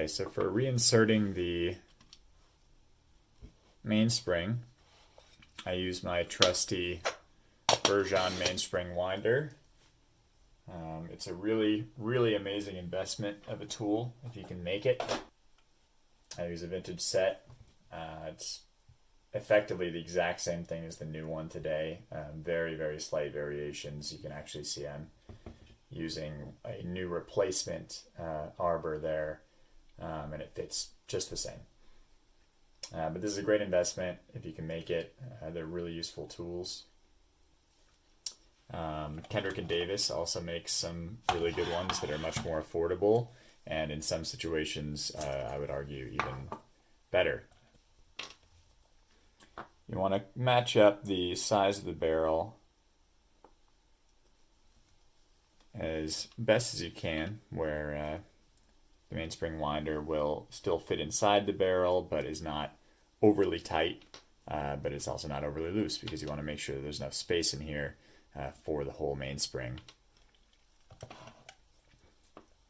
so for reinserting the mainspring, I use my trusty Bergeon mainspring winder. It's a really, really amazing investment of a tool if you can make it. I use a vintage set. It's effectively the exact same thing as the new one today. Very, very slight variations. You can actually see I'm using a new replacement arbor there, and it fits just the same. But this is a great investment if you can make it. They're really useful tools. Kendrick and Davis also makes some really good ones that are much more affordable, and in some situations, I would argue even better. You want to match up the size of the barrel as best as you can, where the mainspring winder will still fit inside the barrel, but is not overly tight, but it's also not overly loose, because you want to make sure that there's enough space in here for the whole mainspring.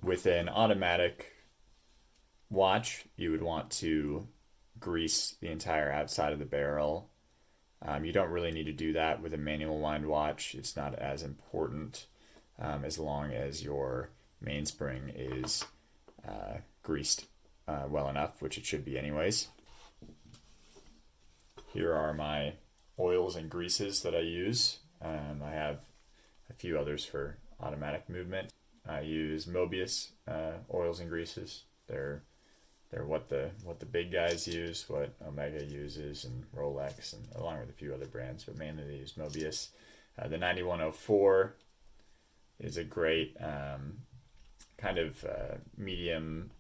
With an automatic watch, you would want to grease the entire outside of the barrel. You don't really need to do that with a manual wind watch. It's not as important as long as your mainspring is greased well enough, which it should be anyways. Here are my oils and greases that I use. I have a few others for automatic movement. I use Mobius oils and greases. They're what the big guys use, what Omega uses, and Rolex, and along with a few other brands, but mainly they use Mobius. The 9104 is a great kind of medium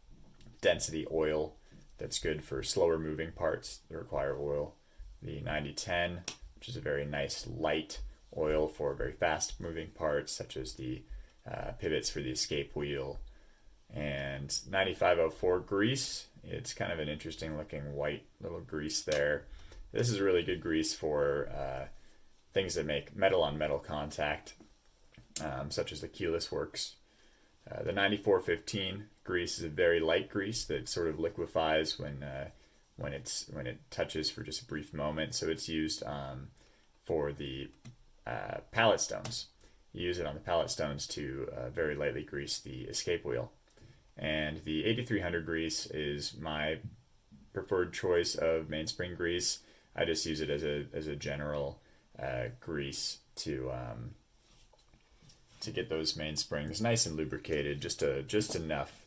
density oil that's good for slower moving parts that require oil. The 9010, which is a very nice light oil for very fast moving parts, such as the pivots for the escape wheel. And 9504 grease, it's kind of an interesting looking white little grease there. This is a really good grease for things that make metal on metal contact, such as the keyless works. The 9415 grease is a very light grease that sort of liquefies when it touches for just a brief moment. So it's used for the pallet stones. You use it on the pallet stones to very lightly grease the escape wheel. And the 8300 grease is my preferred choice of mainspring grease. I just use it as a general grease to get those mainsprings nice and lubricated, just enough.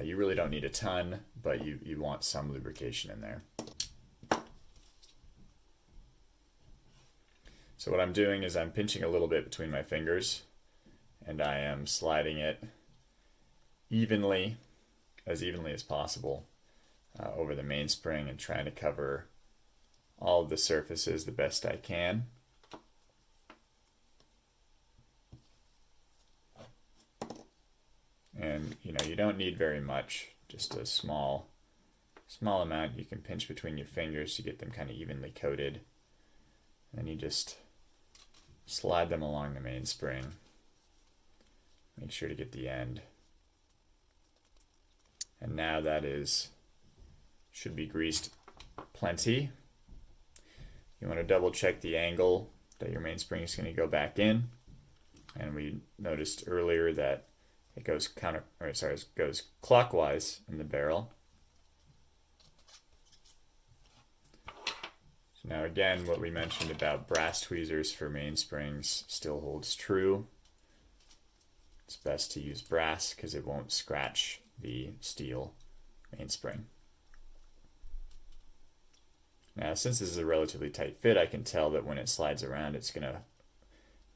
You really don't need a ton, but you want some lubrication in there. So what I'm doing is I'm pinching a little bit between my fingers, and I am sliding it evenly as possible over the mainspring, and trying to cover all of the surfaces the best I can. And you don't need very much, just a small amount you can pinch between your fingers to get them kind of evenly coated. And you just slide them along the mainspring. Make sure to get the end. And now that should be greased plenty. You want to double check the angle that your mainspring is going to go back in. And we noticed earlier that it goes goes clockwise in the barrel. So now again, what we mentioned about brass tweezers for mainsprings still holds true. It's best to use brass because it won't scratch the steel mainspring. Now, since this is a relatively tight fit, I can tell that when it slides around, it's gonna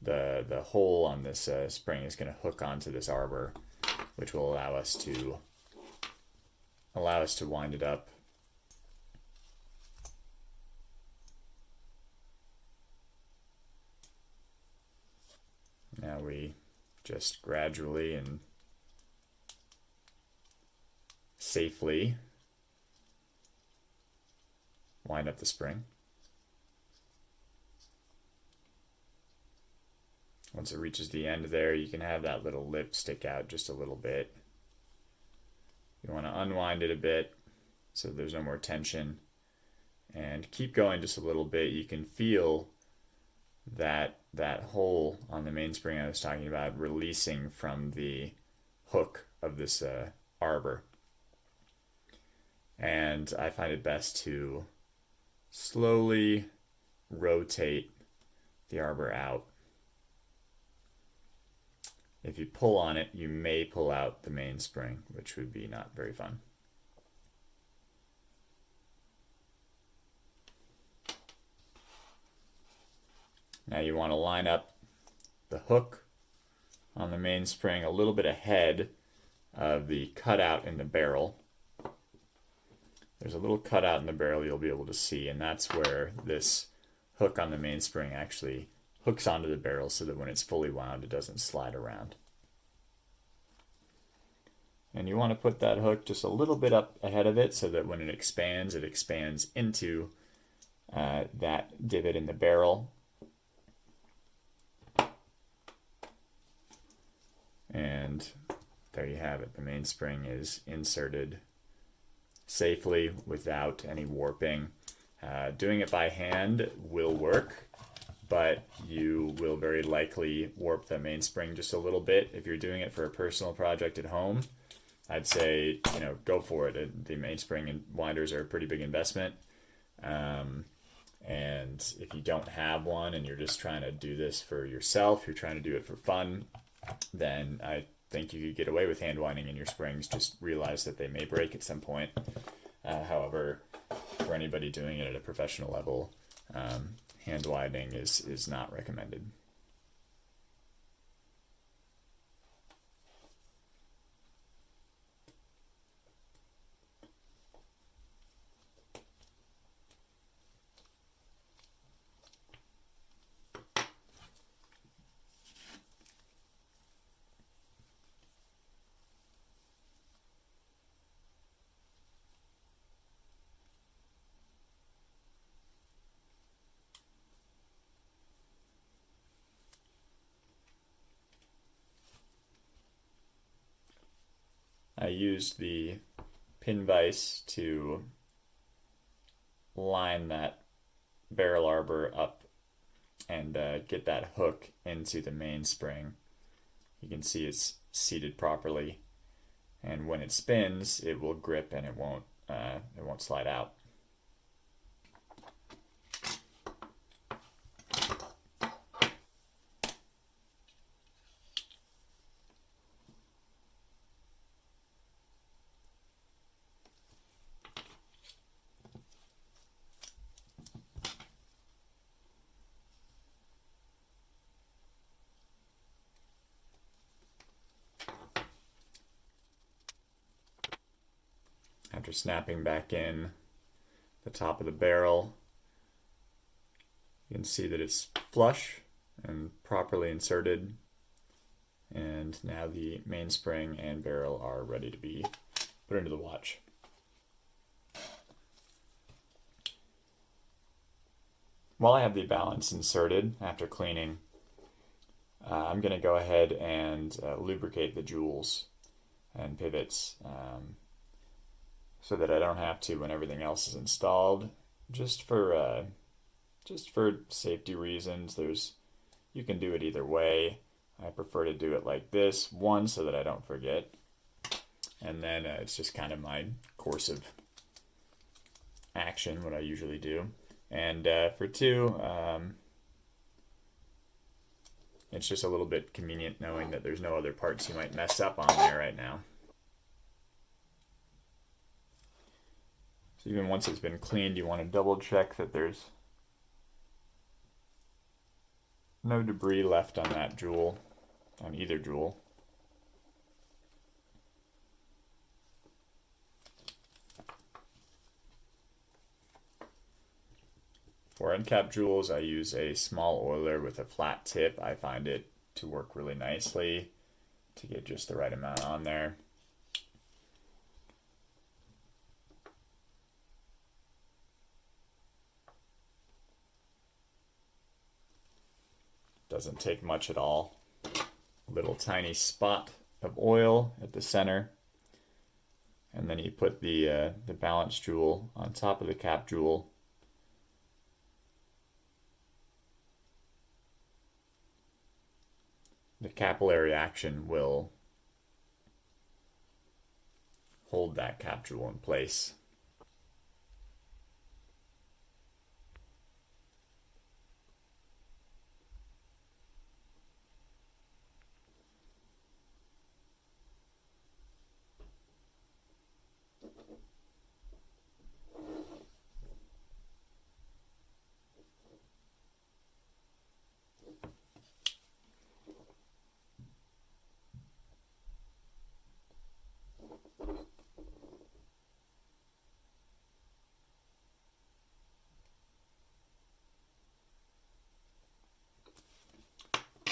the hole on this spring is gonna hook onto this arbor, which will allow us to wind it up. Now we just gradually and safely wind up the spring. Once it reaches the end there, you can have that little lip stick out just a little bit. You want to unwind it a bit so there's no more tension, and keep going just a little bit. You can feel that hole on the mainspring I was talking about releasing from the hook of this arbor. And I find it best to slowly rotate the arbor out. If you pull on it, you may pull out the mainspring, which would be not very fun. Now you want to line up the hook on the mainspring a little bit ahead of the cutout in the barrel. There's a little cutout in the barrel you'll be able to see, and that's where this hook on the mainspring actually hooks onto the barrel so that when it's fully wound, it doesn't slide around. And you want to put that hook just a little bit up ahead of it so that when it expands into that divot in the barrel. And there you have it. The mainspring is inserted safely without any warping. Doing it by hand will work, but you will very likely warp the mainspring just a little bit. If you're doing it for a personal project at home, I'd say, go for it. The mainspring and winders are a pretty big investment. And if you don't have one and you're just trying to do this for yourself, you're trying to do it for fun, then I think you could get away with hand winding in your springs. Just realize that they may break at some point. However, for anybody doing it at a professional level, hand winding is not recommended. I used the pin vise to line that barrel arbor up and get that hook into the mainspring. You can see it's seated properly, and when it spins, it will grip and it won't slide out. After snapping back in the top of the barrel, you can see that it's flush and properly inserted, and now the mainspring and barrel are ready to be put into the watch. While I have the balance inserted after cleaning, I'm going to go ahead and lubricate the jewels and pivots so that I don't have to when everything else is installed. Just for safety reasons. You can do it either way. I prefer to do it like this. One, so that I don't forget, and then it's just kind of my course of action, what I usually do. And for two, it's just a little bit convenient knowing that there's no other parts you might mess up on there right now. So even once it's been cleaned, you want to double check that there's no debris left on that jewel, on either jewel. For end cap jewels, I use a small oiler with a flat tip. I find it to work really nicely to get just the right amount on there. Doesn't take much at all. Little tiny spot of oil at the center. and then you put the balance jewel on top of the cap jewel. The capillary action will hold that cap jewel in place.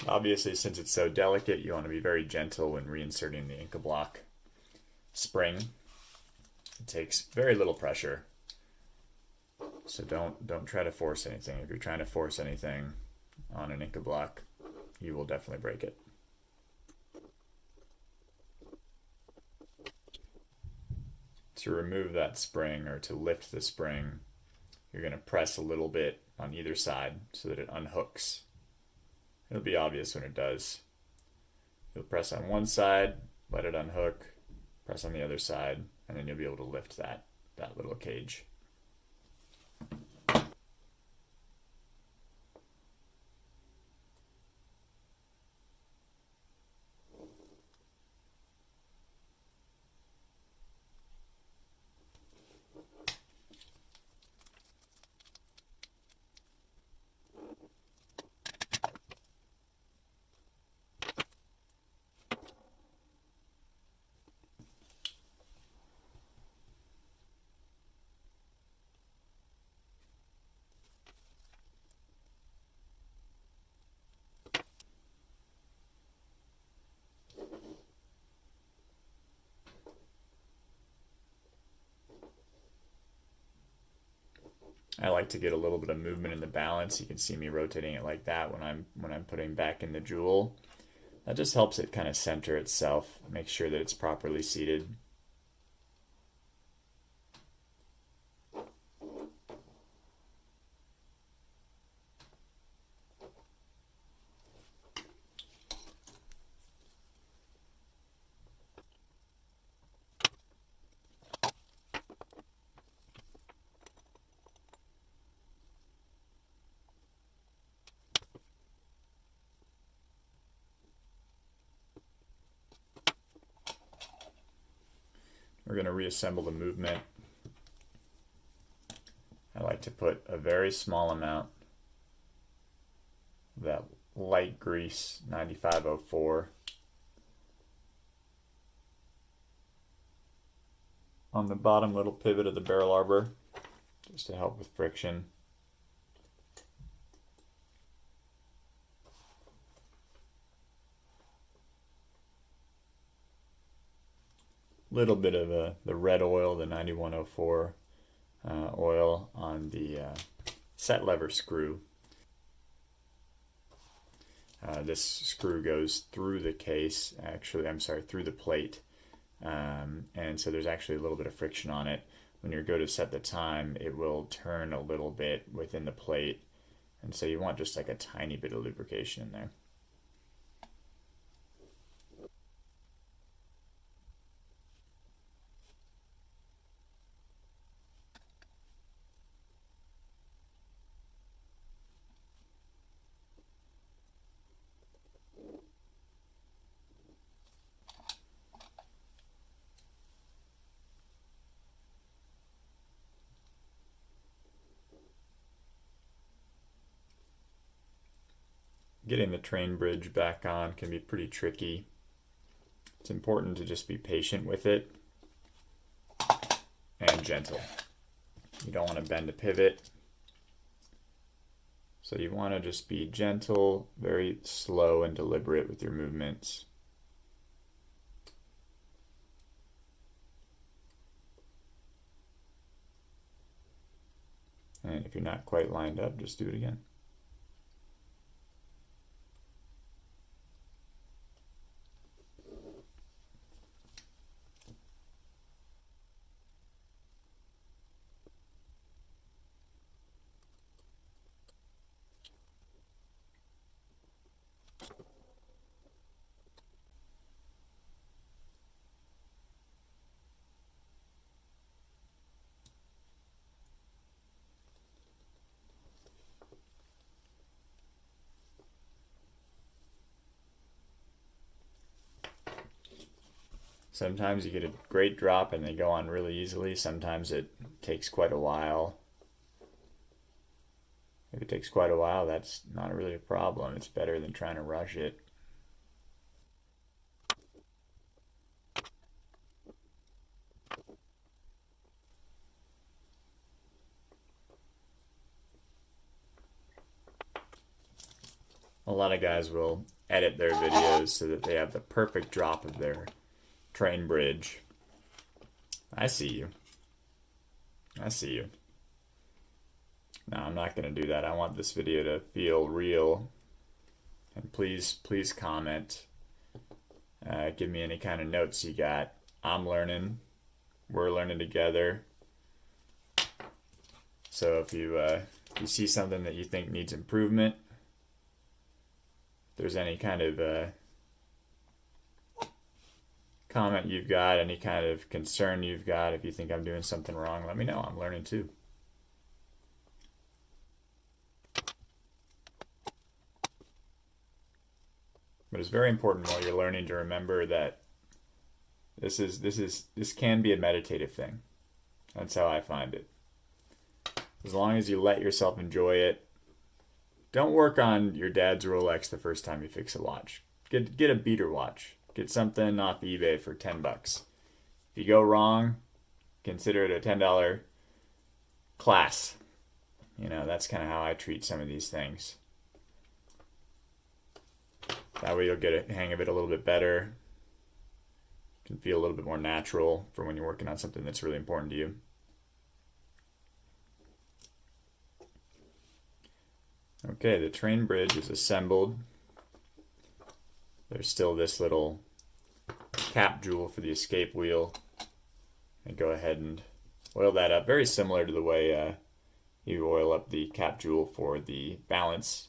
Obviously, since it's so delicate, you want to be very gentle when reinserting the Inca block spring. It takes very little pressure, so don't try to force anything. If you're trying to force anything on an Inca block, you will definitely break it. To remove that spring, or to lift the spring, you're going to press a little bit on either side so that it unhooks. It'll be obvious when it does. You'll press on one side, let it unhook, press on the other side, and then you'll be able to lift that little cage. I like to get a little bit of movement in the balance. You can see me rotating it like that when I'm putting back in the jewel. That just helps it kind of center itself, make sure that it's properly seated. We're going to reassemble the movement. I like to put a very small amount of that light grease 9504 on the bottom little pivot of the barrel arbor, just to help with friction. Little bit of the red oil, the 9104 oil on the set lever screw. This screw goes through the case, through the plate, and so there's actually a little bit of friction on it. When you go to set the time, it will turn a little bit within the plate, and so you want just like a tiny bit of lubrication in there. Getting the train bridge back on can be pretty tricky. It's important to just be patient with it and gentle. You don't want to bend a pivot. So you want to just be gentle, very slow and deliberate with your movements. And if you're not quite lined up, just do it again. Sometimes you get a great drop and they go on really easily. Sometimes it takes quite a while. If it takes quite a while, that's not really a problem. It's better than trying to rush it. A lot of guys will edit their videos so that they have the perfect drop of their train bridge. I see you. I see you. No, I'm not going to do that. I want this video to feel real. And please comment. Give me any kind of notes you got. I'm learning. We're learning together. So if you see something that you think needs improvement, if there's any kind of comment you've got, any kind of concern you've got, if you think I'm doing something wrong, let me know. I'm learning too. But it's very important while you're learning to remember that this can be a meditative thing. That's how I find it. As long as you let yourself enjoy it, don't work on your dad's Rolex the first time you fix a watch. Get a beater watch. Get something off eBay for $10. If you go wrong, consider it a $10 class. You know, that's kind of how I treat some of these things. That way you'll get a hang of it a little bit better. It can feel a little bit more natural for when you're working on something that's really important to you. Okay, the train bridge is assembled. There's still this little cap jewel for the escape wheel. And go ahead and oil that up. Very similar to the way you oil up the cap jewel for the balance.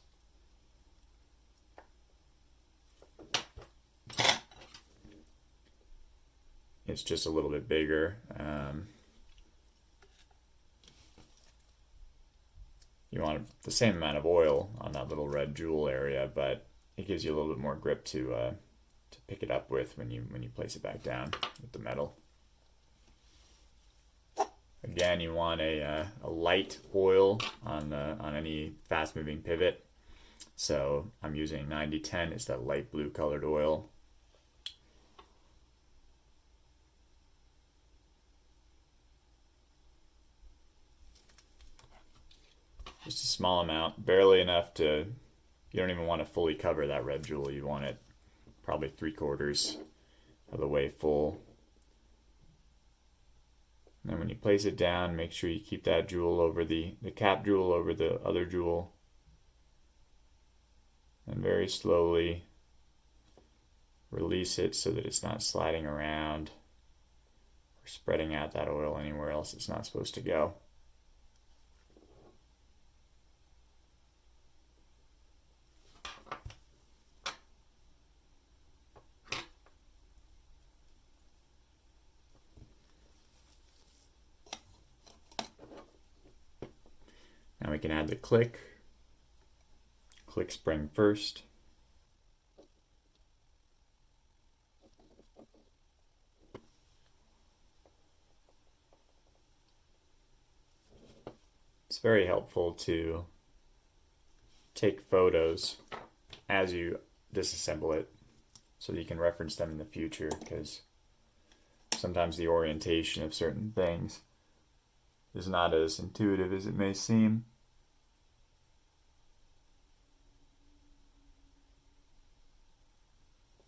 It's just a little bit bigger. You want the same amount of oil on that little red jewel area, but it gives you a little bit more grip to pick it up with when you place it back down with the metal. Again, you want a light oil on any fast-moving pivot. So I'm using 9010. It's that light blue colored oil. Just a small amount, barely enough to, you don't even want to fully cover that red jewel. You want it probably 3/4 of the way full. And then when you place it down, make sure you keep that jewel over the cap jewel over the other jewel. And very slowly release it so that it's not sliding around or spreading out that oil anywhere else it's not supposed to go. Now we can add the click spring first. It's very helpful to take photos as you disassemble it so that you can reference them in the future, because sometimes the orientation of certain things is not as intuitive as it may seem.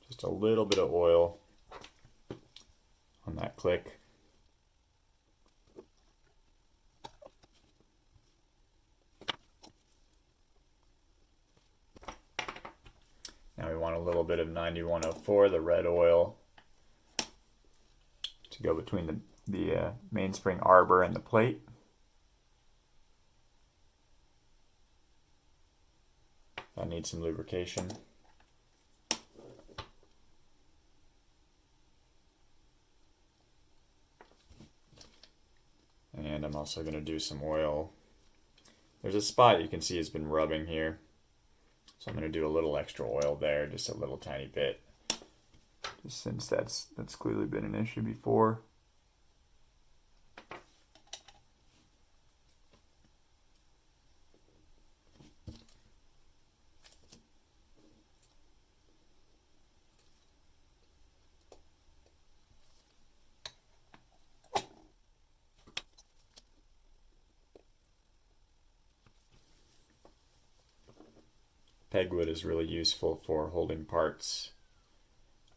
Just a little bit of oil on that click. Now we want a little bit of 9104, the red oil, to go between the mainspring arbor and the plate. I need some lubrication. And I'm also going to do some oil. There's a spot you can see has been rubbing here. So I'm going to do a little extra oil there, just a little tiny bit. just since that's clearly been an issue before. Pegwood is really useful for holding parts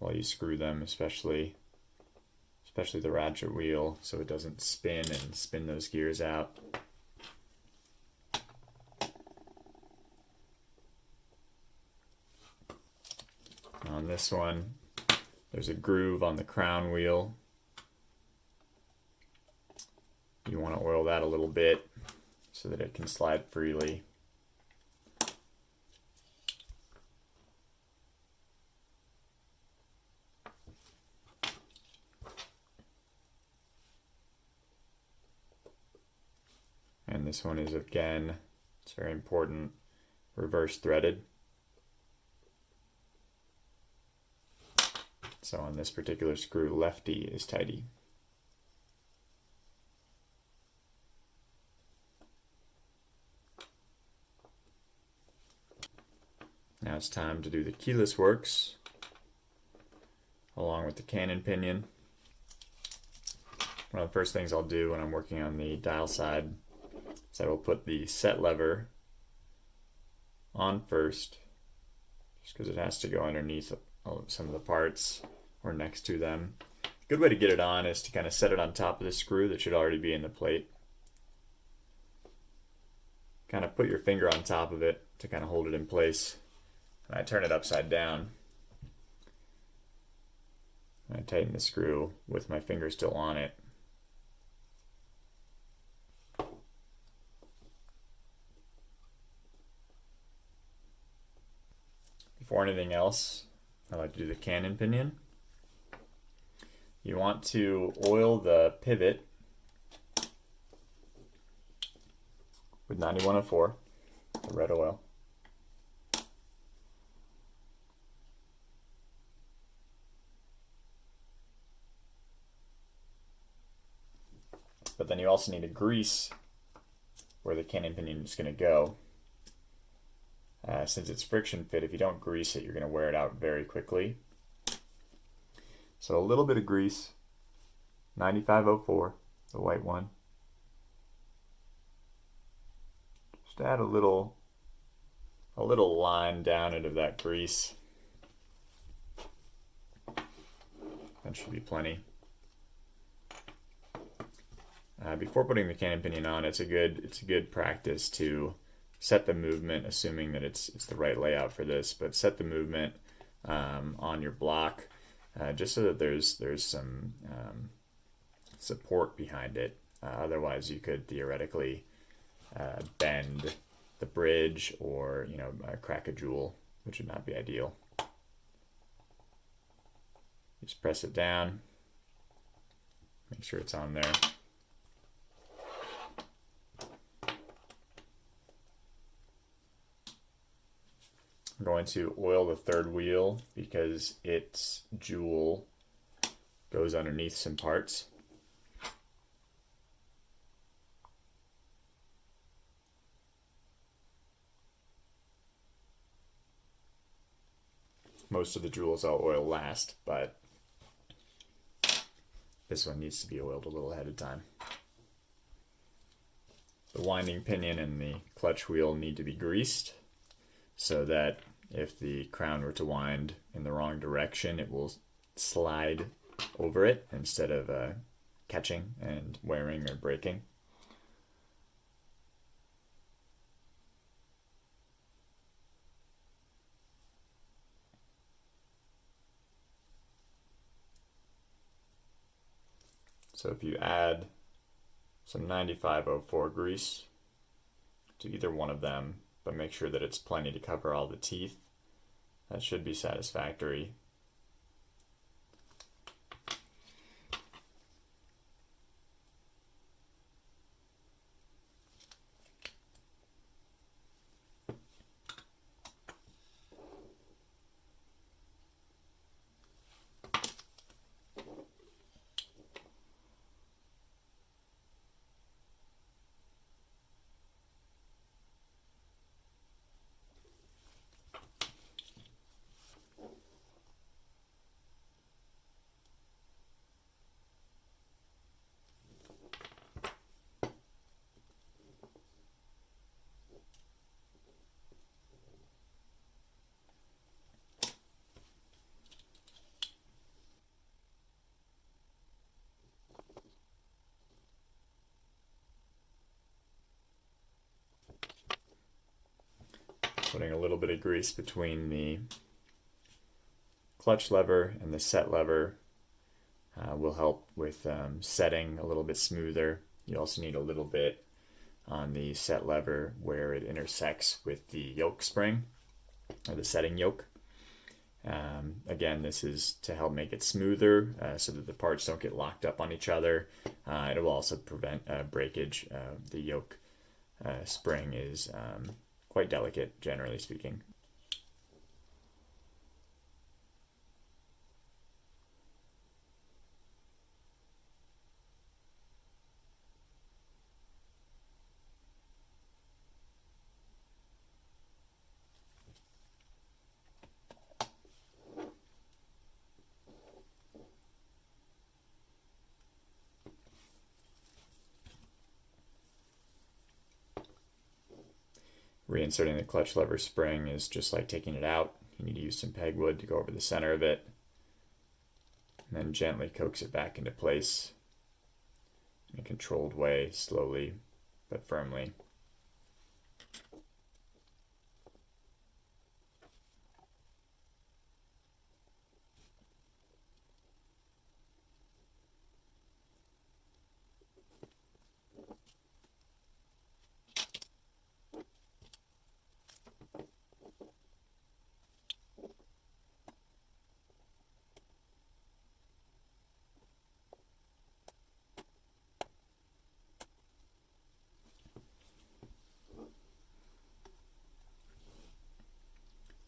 while you screw them, especially the ratchet wheel, so it doesn't spin and spin those gears out. On this one, there's a groove on the crown wheel. You want to oil that a little bit so that it can slide freely. And this one is, again, it's very important, reverse threaded. So on this particular screw, lefty is tighty. Now it's time to do the keyless works along with the cannon pinion. One of the first things I'll do when I'm working on the dial side is I will put the set lever on first, just because it has to go underneath some of the parts or next to them. A good way to get it on is to kind of set it on top of the screw that should already be in the plate. Kind of put your finger on top of it to kind of hold it in place. And I turn it upside down. And I tighten the screw with my finger still on it. Before anything else, I like to do the cannon pinion. You want to oil the pivot with 9104, the red oil. But then you also need to grease where the cannon pinion is going to go. Since it's friction fit, if you don't grease it, you're going to wear it out very quickly. So a little bit of grease, 9504, the white one. Just add a little line down into that grease. That should be plenty. Before putting the cannon pinion on, it's a good practice to set the movement, assuming that it's the right layout for this, but set the movement on your block just so that there's some support behind it. Otherwise, you could theoretically bend the bridge or crack a jewel, which would not be ideal. Just press it down, make sure it's on there. I'm going to oil the third wheel because its jewel goes underneath some parts. Most of the jewels I'll oil last, but this one needs to be oiled a little ahead of time. The winding pinion and the clutch wheel need to be greased, so that if the crown were to wind in the wrong direction, it will slide over it instead of catching and wearing or breaking. So if you add some 9504 grease to either one of them, but make sure that it's plenty to cover all the teeth, that should be satisfactory. Putting a little bit of grease between the clutch lever and the set lever will help with setting a little bit smoother. You also need a little bit on the set lever where it intersects with the yoke spring, or the setting yoke. Again, this is to help make it smoother so that the parts don't get locked up on each other. It will also prevent breakage. The yoke spring is quite delicate, generally speaking. Reinserting the clutch lever spring is just like taking it out. You need to use some pegwood to go over the center of it, and then gently coax it back into place in a controlled way, slowly but firmly.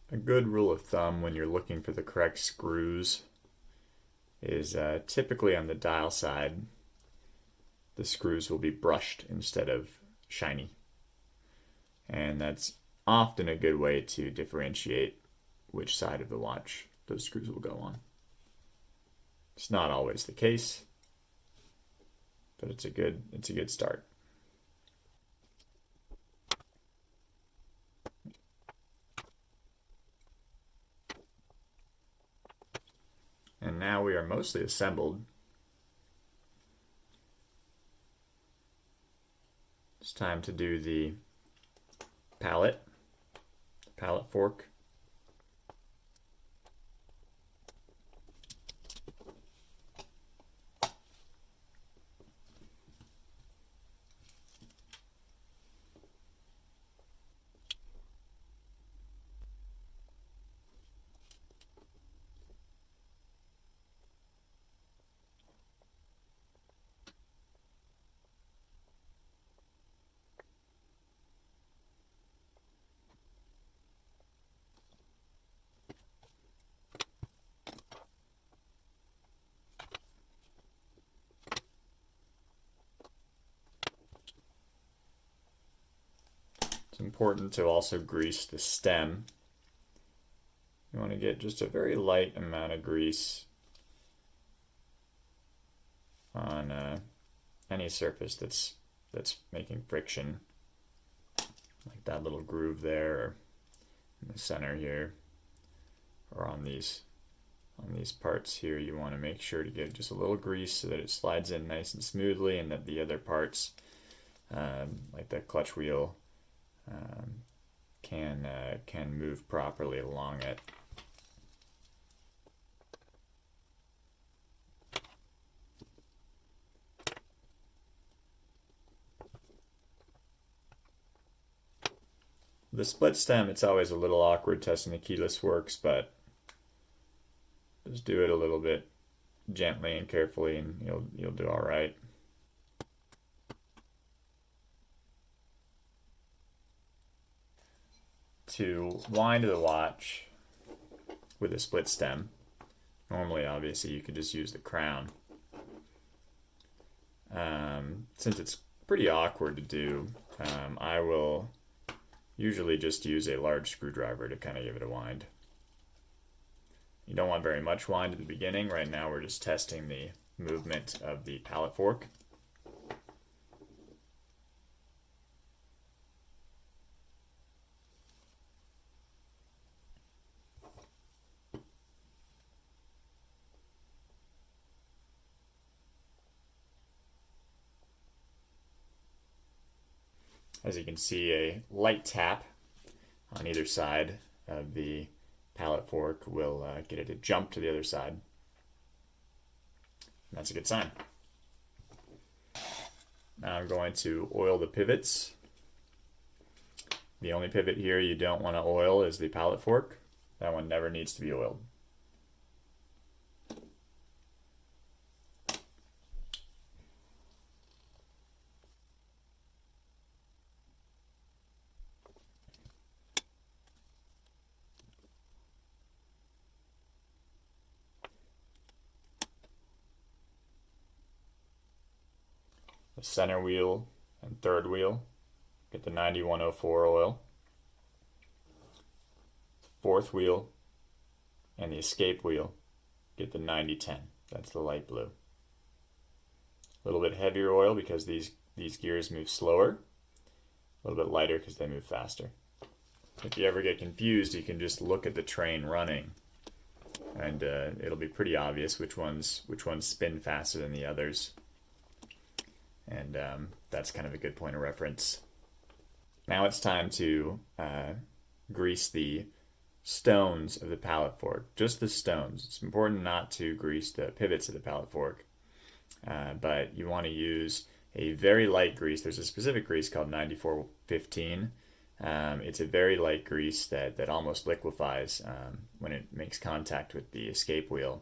A good rule of thumb when you're looking for the correct screws is typically on the dial side, the screws will be brushed instead of shiny. And that's often a good way to differentiate which side of the watch those screws will go on. It's not always the case, but it's a good start. And now we are mostly assembled. It's time to do the pallet fork. It's important to also grease the stem. You want to get just a very light amount of grease on any surface that's making friction, like that little groove there, or in the center here, or on these parts here. You want to make sure to get just a little grease so that it slides in nice and smoothly, and that the other parts, like the clutch wheel, can move properly along it. The split stem, it's always a little awkward testing the keyless works, but just do it a little bit gently and carefully, and you'll do all right. To wind the watch with a split stem, normally obviously you could just use the crown. Since it's pretty awkward to do, I will usually just use a large screwdriver to kind of give it a wind. You don't want very much wind at the beginning. Right now we're just testing the movement of the pallet fork. As you can see, a light tap on either side of the pallet fork will get it to jump to the other side. And that's a good sign. Now I'm going to oil the pivots. The only pivot here you don't want to oil is the pallet fork. That one never needs to be oiled. The center wheel and third wheel get the 9104 oil. The fourth wheel and the escape wheel get the 9010. That's the light blue. A little bit heavier oil because these gears move slower. A little bit lighter because they move faster. If you ever get confused, you can just look at the train running, and it'll be pretty obvious which ones spin faster than the others. And that's kind of a good point of reference. Now it's time to grease the stones of the pallet fork, just the stones. It's important not to grease the pivots of the pallet fork, but you want to use a very light grease. There's a specific grease called 9415. It's a very light grease that almost liquefies when it makes contact with the escape wheel.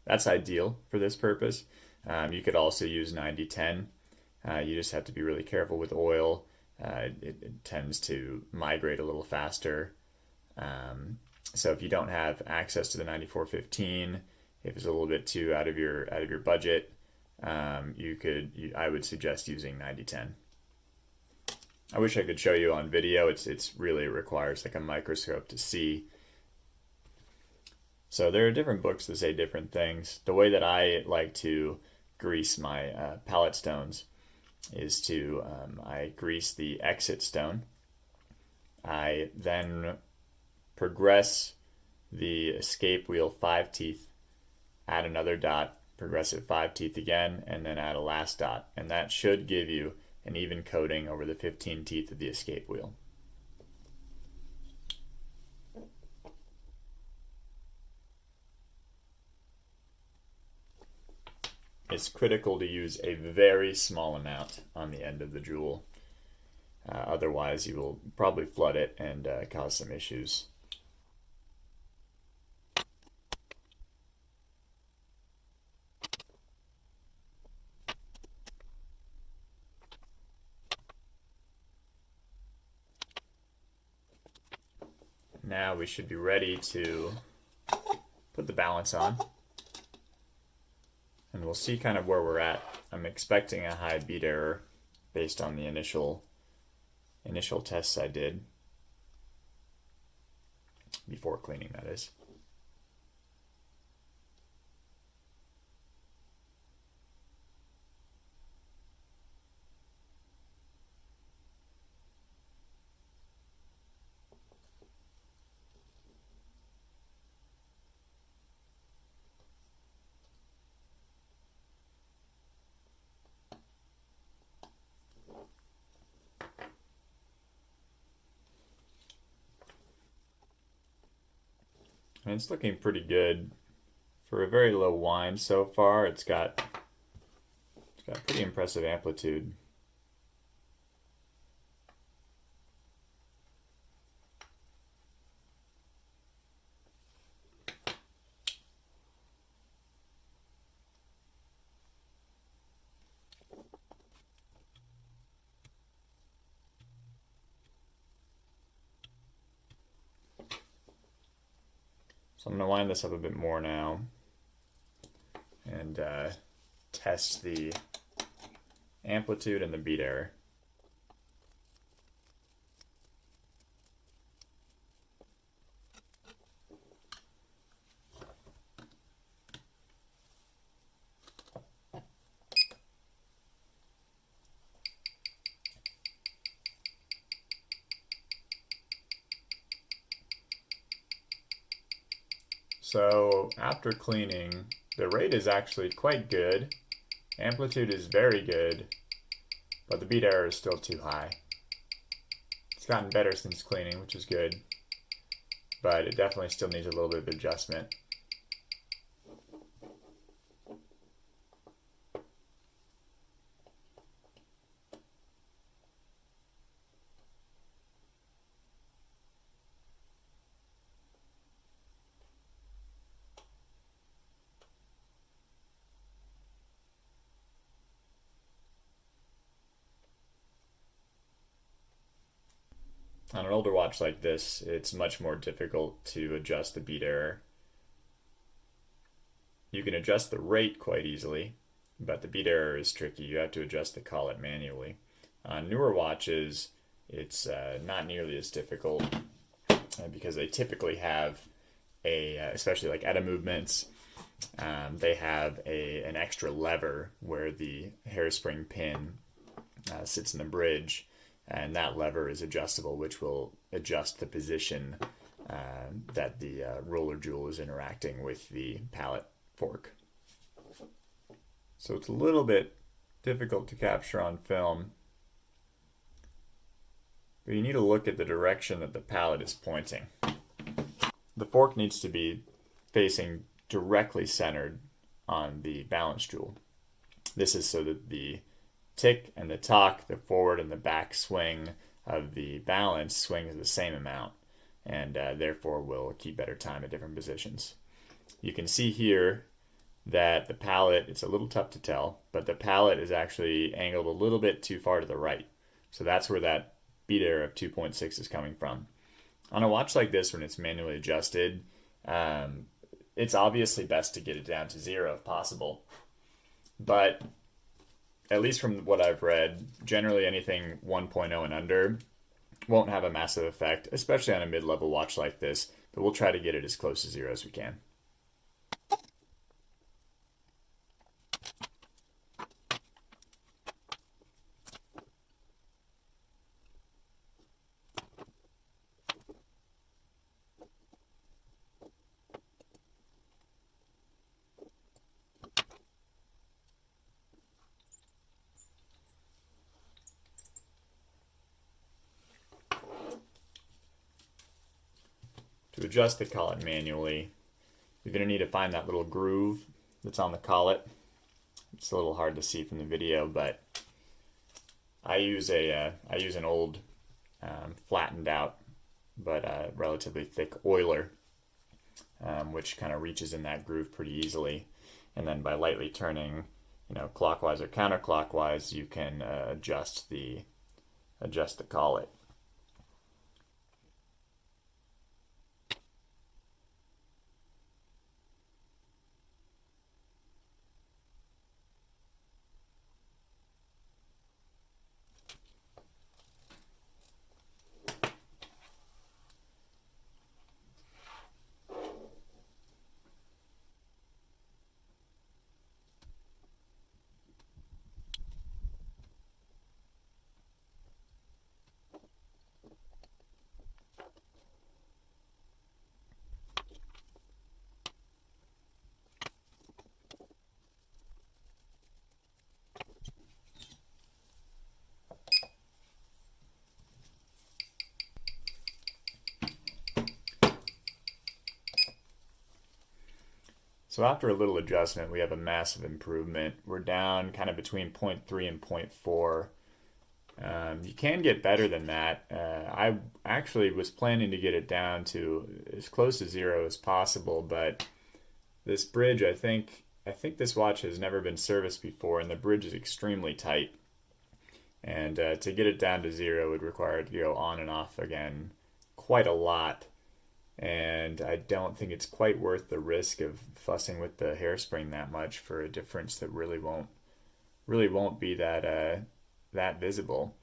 That's ideal for this purpose. You could also use 9010. You just have to be really careful with oil. It tends to migrate a little faster. So if you don't have access to the 9415, if it's a little bit too out of your budget, I would suggest using 9010. I wish I could show you on video. It's really requires like a microscope to see. So there are different books that say different things. The way that I like to grease my pallet stones is to I grease the exit stone. I then progress the escape wheel 5 teeth, add another dot, progress it 5 teeth again, and then add a last dot. And that should give you an even coating over the 15 teeth of the escape wheel. It's critical to use a very small amount on the end of the jewel. Otherwise, you will probably flood it and cause some issues. Now we should be ready to put the balance on. And we'll see kind of where we're at. I'm expecting a high beat error based on the initial tests I did before cleaning, that is. And it's looking pretty good for a very low wind so far. It's got pretty impressive amplitude. So I'm going to line this up a bit more now and test the amplitude and the beat error. So after cleaning, the rate is actually quite good. Amplitude is very good, but the beat error is still too high. It's gotten better since cleaning, which is good, but it definitely still needs a little bit of adjustment. On an older watch like this, it's much more difficult to adjust the beat error. You can adjust the rate quite easily, but the beat error is tricky. You have to adjust the collet manually. On newer watches, it's not nearly as difficult because they typically have especially like ETA movements, they have an extra lever where the hairspring pin sits in the bridge, and that lever is adjustable, which will adjust the position that the roller jewel is interacting with the pallet fork. So it's a little bit difficult to capture on film, but you need to look at the direction that the pallet is pointing. The fork needs to be facing directly centered on the balance jewel. This is so that the tick and the tock, the forward and the back swing of the balance swings the same amount, and therefore will keep better time at different positions. You can see here that the pallet, it's a little tough to tell, but the pallet is actually angled a little bit too far to the right. So that's where that beat error of 2.6 is coming from. On a watch like this, when it's manually adjusted, it's obviously best to get it down to 0 if possible. But at least from what I've read, generally anything 1.0 and under won't have a massive effect, especially on a mid-level watch like this, but we'll try to get it as close to 0 as we can. To adjust the collet manually, you're going to need to find that little groove that's on the collet. It's a little hard to see from the video, but I use an old flattened out but relatively thick oiler, which kind of reaches in that groove pretty easily. And then by lightly turning, clockwise or counterclockwise, you can adjust the collet. So after a little adjustment, we have a massive improvement. We're down kind of between 0.3 and 0.4. You can get better than that. I actually was planning to get it down to as close to 0 as possible, but this bridge, I think this watch has never been serviced before, and the bridge is extremely tight. And to get it down to 0 would require it to go on and off again quite a lot. And I don't think it's quite worth the risk of fussing with the hairspring that much for a difference that really won't be that visible.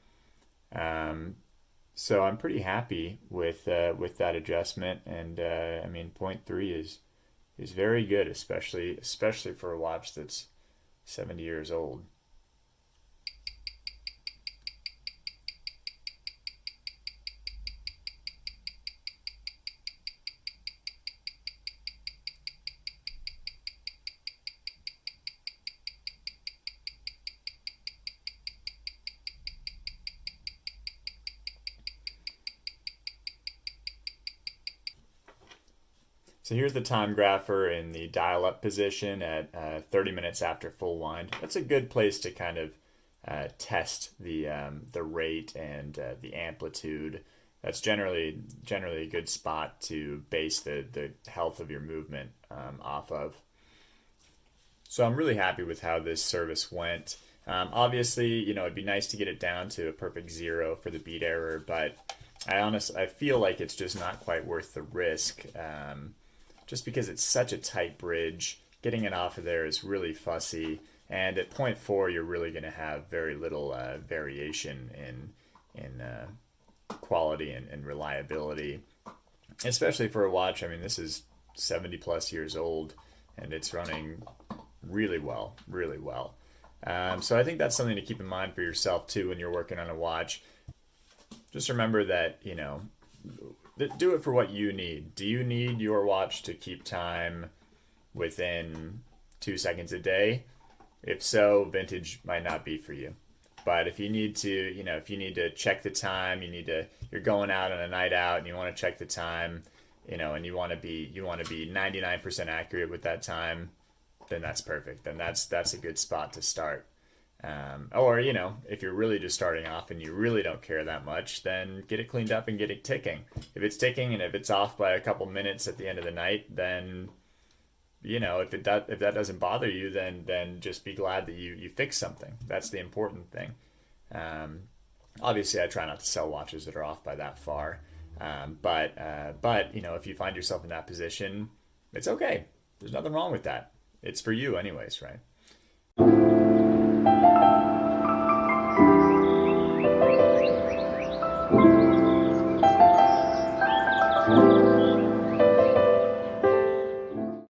So I'm pretty happy with that adjustment, and 0.3 is very good, especially for a watch that's 70 years old. So here's the time grapher in the dial-up position at 30 minutes after full wind. That's a good place to kind of test the rate and the amplitude. That's generally a good spot to base the health of your movement off of. So I'm really happy with how this service went. Obviously, it'd be nice to get it down to a perfect 0 for the beat error, but I feel like it's just not quite worth the risk. Just because it's such a tight bridge, getting it off of there is really fussy. And at 0.4, you're really going to have very little variation in quality and reliability, especially for a watch. I mean, this is 70 plus years old, and it's running really well, really well. So I think that's something to keep in mind for yourself too when you're working on a watch. Just remember that, do it for what you need. Do you need your watch to keep time within 2 seconds a day? If so, vintage might not be for you. But if you need to, if you need to check the time, you're going out on a night out and you want to check the time, and you want to be 99% accurate with that time, then that's perfect. Then that's a good spot to start. Or, if you're really just starting off and you really don't care that much, then get it cleaned up and get it ticking. If it's ticking and if it's off by a couple minutes at the end of the night, then, if that doesn't bother you, then just be glad that you fixed something. That's the important thing. Obviously, I try not to sell watches that are off by that far. But if you find yourself in that position, it's okay. There's nothing wrong with that. It's for you anyways, right?